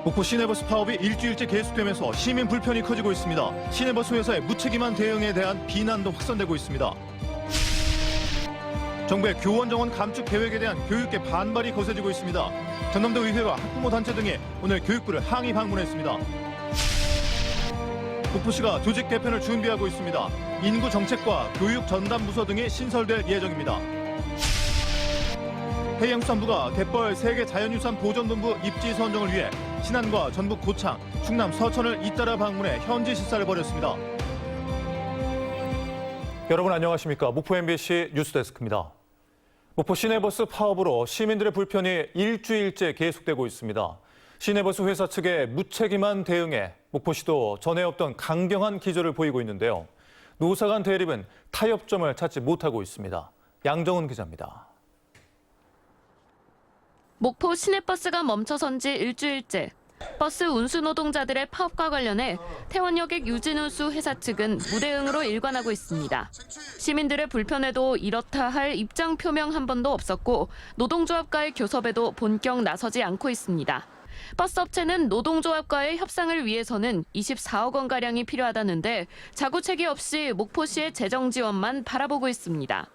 목포 시내버스 파업이 일주일째 계속되면서 시민 불편이 커지고 있습니다. 시내버스 회사의 무책임한 대응에 대한 비난도 확산되고 있습니다. 정부의 교원 정원 감축 계획에 대한 교육계 반발이 거세지고 있습니다. 전남도 의회와 학부모 단체 등이 오늘 교육부를 항의 방문했습니다. 목포시가 조직 개편을 준비하고 있습니다. 인구 정책과 교육 전담 부서 등이 신설될 예정입니다. 해양수산부가 갯벌 세계 자연유산 보존본부 입지 선정을 위해 신안과 전북 고창, 충남 서천을 잇따라 방문해 현지 시사를 벌였습니다. 여러분 안녕하십니까? 목포 MBC 뉴스데스크입니다. 목포 시내버스 파업으로 시민들의 불편이 일주일째 계속되고 있습니다. 시내버스 회사 측의 무책임한 대응에 목포시도 전에 없던 강경한 기조를 보이고 있는데요. 노사 간 대립은 타협점을 찾지 못하고 있습니다. 양정은 기자입니다. 목포 시내버스가 멈춰선 지 일주일째. 버스 운수 노동자들의 파업과 관련해 태원여객 유진운수 회사 측은 무대응으로 일관하고 있습니다. 시민들의 불편에도 이렇다 할 입장 표명 한 번도 없었고 노동조합과의 교섭에도 본격 나서지 않고 있습니다. 버스업체는 노동조합과의 협상을 위해서는 24억 원가량이 필요하다는데 자구책이 없이 목포시의 재정 지원만 바라보고 있습니다.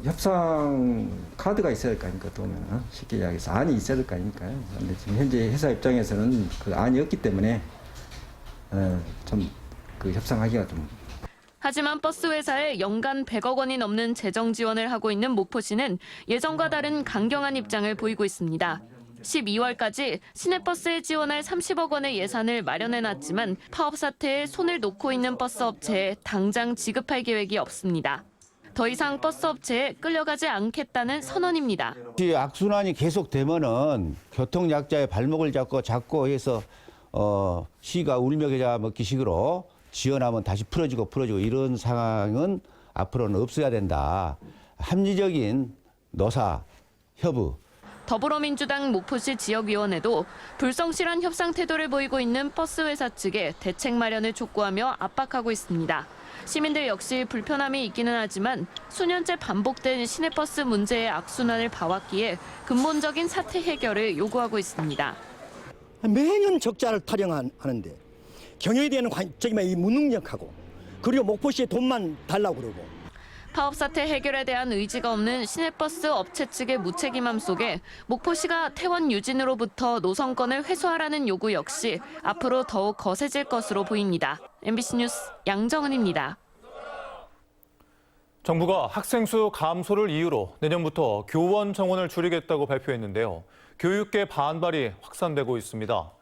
협상 카드가 있어야 될 거 아닙니까, 보면 쉽게 이야기해서 안이 있어야 될 거 아닙니까요. 그런데 지금 현재 회사 입장에서는 그 안이 없기 때문에 좀 그 협상하기가 좀. 하지만 버스 회사에 연간 100억 원이 넘는 재정 지원을 하고 있는 목포시는 예전과 다른 강경한 입장을 보이고 있습니다. 12월까지 시내버스에 지원할 30억 원의 예산을 마련해놨지만 파업 사태에 손을 놓고 있는 버스 업체에 당장 지급할 계획이 없습니다. 더 이상 버스 업체에 끌려가지 않겠다는 선언입니다. 악순환이 계속되면은 교통약자의 발목을 잡고 해서 시가 울며 겨자 먹기식으로 지원하면 다시 풀어지고 이런 상황은 앞으로는 없어야 된다. 합리적인 노사 협의. 더불어민주당 목포시 지역위원회도 불성실한 협상 태도를 보이고 있는 버스 회사 측에 대책 마련을 촉구하며 압박하고 있습니다. 시민들 역시 불편함이 있기는 하지만 수년째 반복된 시내버스 문제의 악순환을 봐왔기에 근본적인 사태 해결을 요구하고 있습니다. 매년 적자를 타령하는데 경영에 대한 관점이 무능력하고 그리고 목포시에 돈만 달라고 그러고. 파업 사태 해결에 대한 의지가 없는 시내버스 업체 측의 무책임함 속에 목포시가 태원 유진으로부터 노선권을 회수하라는 요구 역시 앞으로 더욱 거세질 것으로 보입니다. MBC 뉴스 양정은입니다. 정부가 학생 수 감소를 이유로 내년부터 교원 정원을 줄이겠다고 발표했는데요. 교육계 반발이 확산되고 있습니다.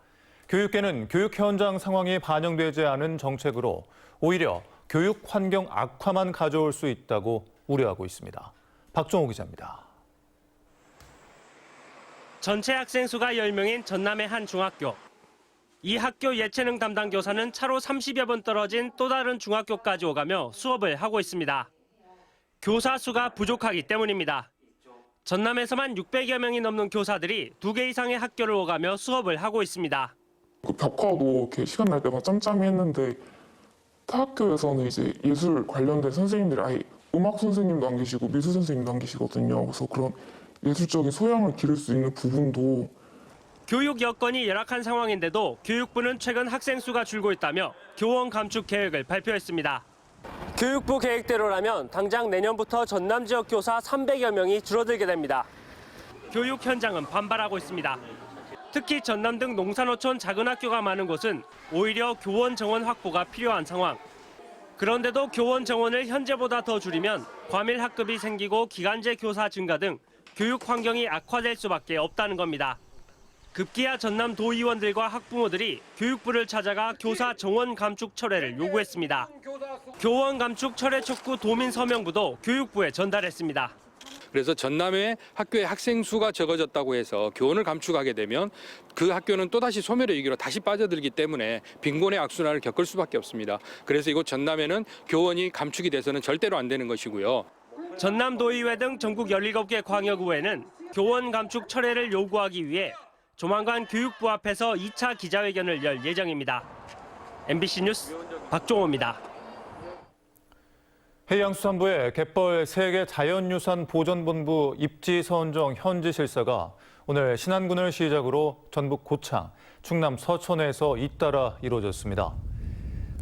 교육계는 교육 현장 상황이 반영되지 않은 정책으로 오히려 교육 환경 악화만 가져올 수 있다고 우려하고 있습니다. 박종호 기자입니다. 전체 학생 수가 10명인 전남의 한 중학교. 이 학교 예체능 담당 교사는 차로 30여 분 떨어진 또 다른 중학교까지 오가며 수업을 하고 있습니다. 교사 수가 부족하기 때문입니다. 전남에서만 600여 명이 넘는 교사들이 2개 이상의 학교를 오가며 수업을 하고 있습니다. 벽화도 이렇게 시간 날 때마다 짬짬이 했는데 타 학교에서는 이제 예술 관련된 선생님들이 아예 음악 선생님도 안 계시고 미술 선생님도 안 계시거든요. 그래서 그런 예술적인 소양을 기를 수 있는 부분도. 교육 여건이 열악한 상황인데도 교육부는 최근 학생 수가 줄고 있다며 교원 감축 계획을 발표했습니다. 교육부 계획대로라면 당장 내년부터 전남 지역 교사 300여 명이 줄어들게 됩니다. 교육 현장은 반발하고 있습니다. 특히 전남 등 농산어촌 작은 학교가 많은 곳은 오히려 교원 정원 확보가 필요한 상황. 그런데도 교원 정원을 현재보다 더 줄이면 과밀 학급이 생기고 기간제 교사 증가 등 교육 환경이 악화될 수밖에 없다는 겁니다. 급기야 전남 도의원들과 학부모들이 교육부를 찾아가 교사 정원 감축 철회를 요구했습니다. 교원 감축 철회 촉구 도민 서명부도 교육부에 전달했습니다. 그래서 전남의 학교의 학생 수가 적어졌다고 해서 교원을 감축하게 되면 그 학교는 또다시 소멸의 위기로 다시 빠져들기 때문에 빈곤의 악순환을 겪을 수밖에 없습니다. 그래서 이곳 전남에는 교원이 감축이 돼서는 절대로 안 되는 것이고요. 전남도의회 등 전국 17개 광역의회는 교원 감축 철회를 요구하기 위해 조만간 교육부 앞에서 2차 기자회견을 열 예정입니다. MBC 뉴스 박종호입니다. 해양수산부의 갯벌 세계 자연유산 보존본부 입지 선정 현지 실사가 오늘 신안군을 시작으로 전북 고창, 충남 서천에서 잇따라 이루어졌습니다.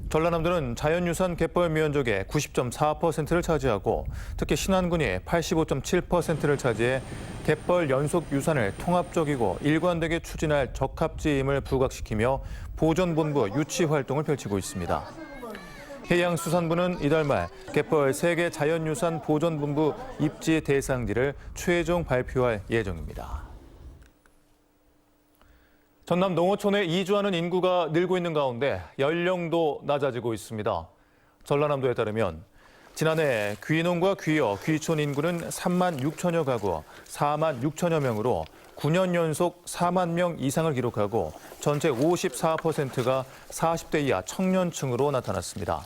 전라남도는 자연유산 갯벌 면적의 90.4%를 차지하고 특히 신안군이 85.7%를 차지해 갯벌 연속 유산을 통합적이고 일관되게 추진할 적합지임을 부각시키며 보존본부 유치 활동을 펼치고 있습니다. 해양수산부는 이달 말 갯벌 세계 자연유산 보존본부 입지 대상지를 최종 발표할 예정입니다. 전남 농어촌에 이주하는 인구가 늘고 있는 가운데 연령도 낮아지고 있습니다. 전라남도에 따르면 지난해 귀농과 귀여, 귀촌 인구는 3만 6천여 가구, 4만 6천여 명으로 9년 연속 4만 명 이상을 기록하고 전체 54%가 40대 이하 청년층으로 나타났습니다.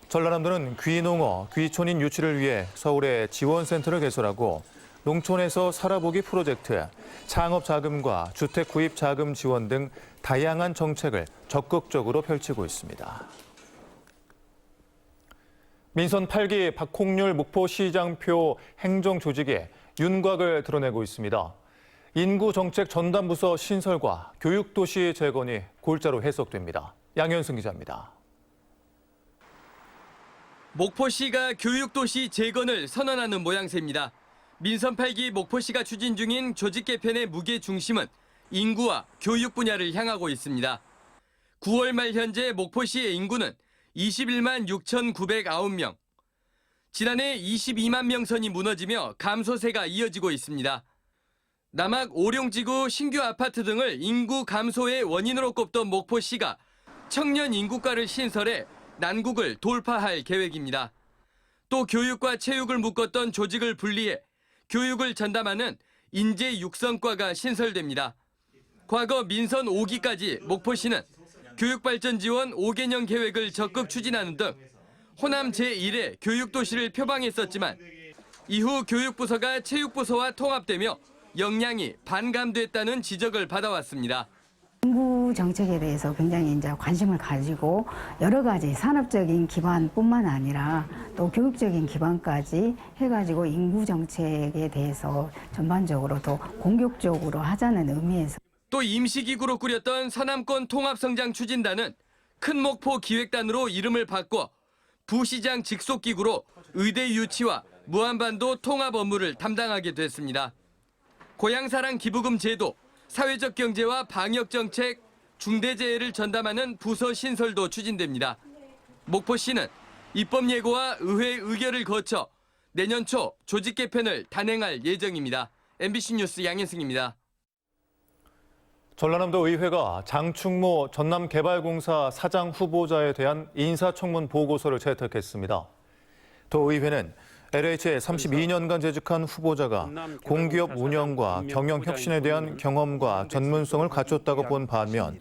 전라남도는 귀농어, 귀촌인 유치를 위해 서울에 지원센터를 개설하고 농촌에서 살아보기 프로젝트, 창업자금과 주택구입자금 지원 등 다양한 정책을 적극적으로 펼치고 있습니다. 민선 8기 박홍률 목포시장표 행정조직이 윤곽을 드러내고 있습니다. 인구정책 전담부서 신설과 교육도시 재건이 골자로 해석됩니다. 양현승 기자입니다. 목포시가 교육도시 재건을 선언하는 모양새입니다. 민선 8기 목포시가 추진 중인 조직 개편의 무게 중심은 인구와 교육 분야를 향하고 있습니다. 9월 말 현재 목포시의 인구는 21만 6,909명. 지난해 22만 명 선이 무너지며 감소세가 이어지고 있습니다. 남학 오룡지구 신규 아파트 등을 인구 감소의 원인으로 꼽던 목포시가 청년 인구과를 신설해 난국을 돌파할 계획입니다. 또 교육과 체육을 묶었던 조직을 분리해 교육을 전담하는 인재 육성과가 신설됩니다. 과거 민선 5기까지 목포시는 교육발전 지원 5개년 계획을 적극 추진하는 등 호남 제1의 교육도시를 표방했었지만 이후 교육부서가 체육부서와 통합되며 역량이 반감됐다는 지적을 받아왔습니다. 인구 정책에 대해서 굉장히 이제 관심을 가지고 여러 가지 산업적인 기반뿐만 아니라 또 교육적인 기반까지 해가지고 인구 정책에 대해서 전반적으로 더 공격적으로 하자는 의미에서 또 임시기구로 꾸렸던 서남권 통합성장 추진단은 큰목포 기획단으로 이름을 바꿔 부시장 직속기구로 의대 유치와 무한반도 통합 업무를 담당하게 됐습니다. 고향사랑 기부금 제도, 사회적 경제와 방역정책, 중대재해를 전담하는 부서 신설도 추진됩니다. 목포시는 입법 예고와 의회 의결을 거쳐 내년 초 조직 개편을 단행할 예정입니다. MBC 뉴스 양현승입니다. 전라남도 의회가 장충모 전남개발공사 사장 후보자에 대한 인사청문 보고서를 채택했습니다. 도의회는 LH에 32년간 재직한 후보자가 공기업 운영과 경영 혁신에 대한 경험과 전문성을 갖췄다고 본 반면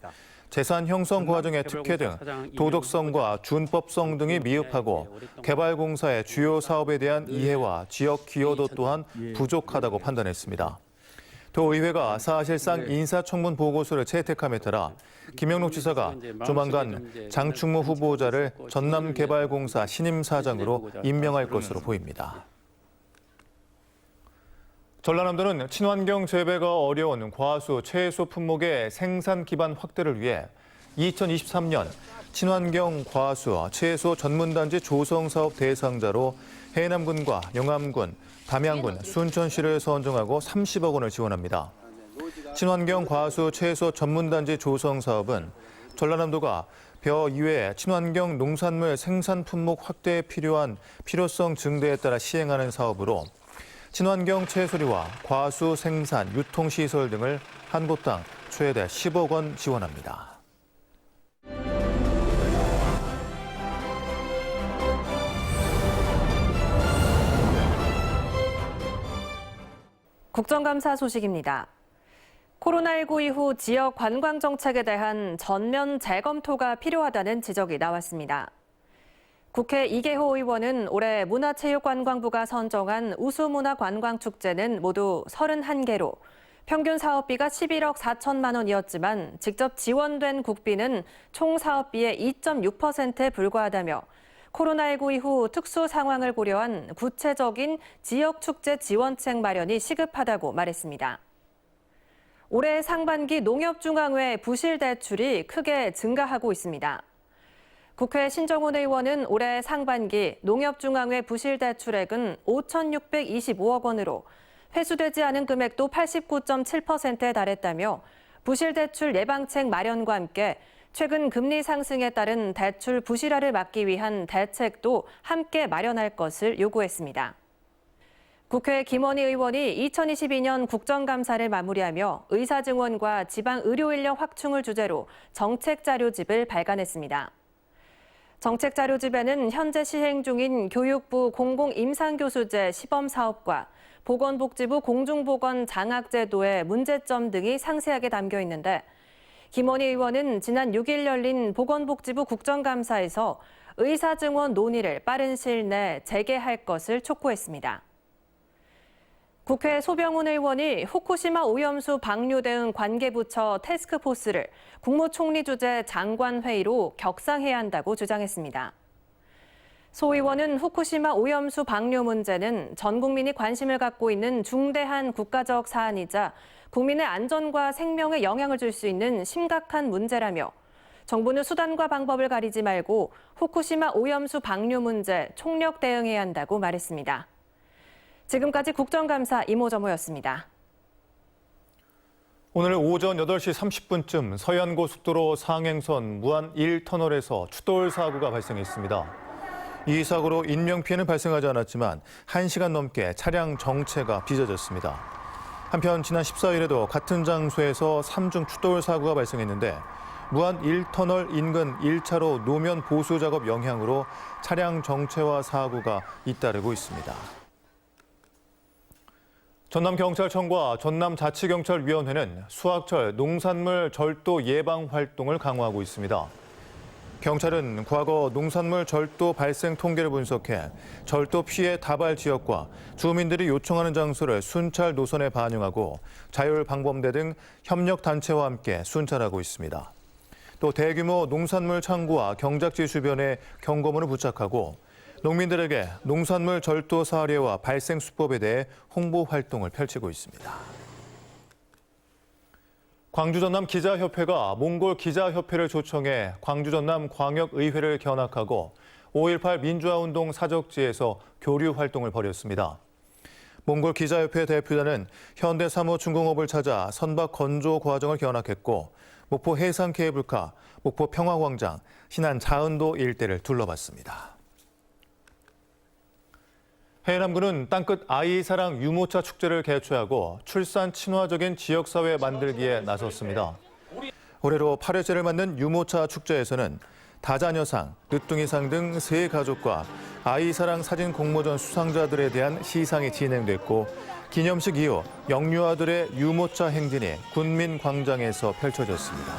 재산 형성 과정의 특혜 등 도덕성과 준법성 등이 미흡하고 개발공사의 주요 사업에 대한 이해와 지역 기여도 또한 부족하다고 판단했습니다. 도의회가 사실상 인사청문 보고서를 채택함에 따라 김영록 지사가 조만간 장충모 후보자를 전남개발공사 신임사장으로 임명할 것으로 보입니다. 전라남도는 친환경 재배가 어려운 과수, 채소 품목의 생산 기반 확대를 위해 2023년 친환경 과수, 채소 전문단지 조성 사업 대상자로 해남군과 영암군, 담양군, 순천시를 선정하고 30억 원을 지원합니다. 친환경 과수 채소 전문단지 조성 사업은 전라남도가 벼 이외에 친환경 농산물 생산 품목 확대에 필요한 필요성 증대에 따라 시행하는 사업으로 친환경 채소류와 과수 생산, 유통시설 등을 한 보당 최대 10억 원 지원합니다. 국정감사 소식입니다. 코로나19 이후 지역 관광 정책에 대한 전면 재검토가 필요하다는 지적이 나왔습니다. 국회 이계호 의원은 올해 문화체육관광부가 선정한 우수문화관광축제는 모두 31개로 평균 사업비가 11억 4천만 원이었지만 직접 지원된 국비는 총 사업비의 2.6%에 불과하다며 코로나19 이후 특수 상황을 고려한 구체적인 지역축제 지원책 마련이 시급하다고 말했습니다. 올해 상반기 농협중앙회 부실 대출이 크게 증가하고 있습니다. 국회 신정훈 의원은 올해 상반기 농협중앙회 부실 대출액은 5,625억 원으로 회수되지 않은 금액도 89.7%에 달했다며 부실 대출 예방책 마련과 함께 최근 금리 상승에 따른 대출 부실화를 막기 위한 대책도 함께 마련할 것을 요구했습니다. 국회 김원희 의원이 2022년 국정감사를 마무리하며 의사증원과 지방의료인력 확충을 주제로 정책자료집을 발간했습니다. 정책자료집에는 현재 시행 중인 교육부 공공임상교수제 시범사업과 보건복지부 공중보건 장학제도의 문제점 등이 상세하게 담겨 있는데 김원희 의원은 지난 6일 열린 보건복지부 국정감사에서 의사증원 논의를 빠른 시일 내 재개할 것을 촉구했습니다. 국회 소병훈 의원이 후쿠시마 오염수 방류 대응 관계부처 태스크포스를 국무총리 주재 장관회의로 격상해야 한다고 주장했습니다. 소 의원은 후쿠시마 오염수 방류 문제는 전 국민이 관심을 갖고 있는 중대한 국가적 사안이자 국민의 안전과 생명에 영향을 줄 수 있는 심각한 문제라며 정부는 수단과 방법을 가리지 말고 후쿠시마 오염수 방류 문제 총력 대응해야 한다고 말했습니다. 지금까지 국정감사 이모저모였습니다. 오늘 오전 8시 30분쯤 서해안고속도로 상행선 무안 1터널에서 추돌 사고가 발생했습니다. 이 사고로 인명피해는 발생하지 않았지만 1시간 넘게 차량 정체가 빚어졌습니다. 한편 지난 14일에도 같은 장소에서 3중 추돌 사고가 발생했는데 무안 1터널 인근 1차로 노면 보수 작업 영향으로 차량 정체와 사고가 잇따르고 있습니다. 전남경찰청과 전남자치경찰위원회는 수학철 농산물 절도 예방 활동을 강화하고 있습니다. 경찰은 과거 농산물 절도 발생 통계를 분석해 절도 피해 다발 지역과 주민들이 요청하는 장소를 순찰 노선에 반영하고 자율방범대 등 협력단체와 함께 순찰하고 있습니다. 또 대규모 농산물 창고와 경작지 주변에 경고문을 부착하고 농민들에게 농산물 절도 사례와 발생 수법에 대해 홍보 활동을 펼치고 있습니다. 광주전남 기자협회가 몽골 기자협회를 초청해 광주전남 광역의회를 견학하고 5.18 민주화운동 사적지에서 교류 활동을 벌였습니다. 몽골 기자협회 대표단은 현대 사무중공업을 찾아 선박 건조 과정을 견학했고 목포 해상 케이블카, 목포 평화광장, 신안 자은도 일대를 둘러봤습니다. 해남군은 땅끝 아이사랑 유모차 축제를 개최하고 출산 친화적인 지역사회 만들기에 나섰습니다. 올해로 8회째를 맞는 유모차 축제에서는 다자녀상, 늦둥이상 등 세 가족과 아이사랑 사진 공모전 수상자들에 대한 시상이 진행됐고 기념식 이후 영유아들의 유모차 행진이 군민광장에서 펼쳐졌습니다.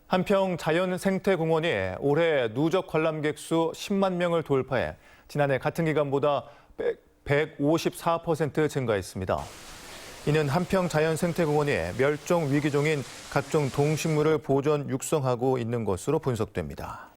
한평 자연생태공원이 올해 누적 관람객 수 10만 명을 돌파해 지난해 같은 기간보다 154% 증가했습니다. 이는 한평 자연생태공원이 멸종 위기종인 각종 동식물을 보존 육성하고 있는 것으로 분석됩니다.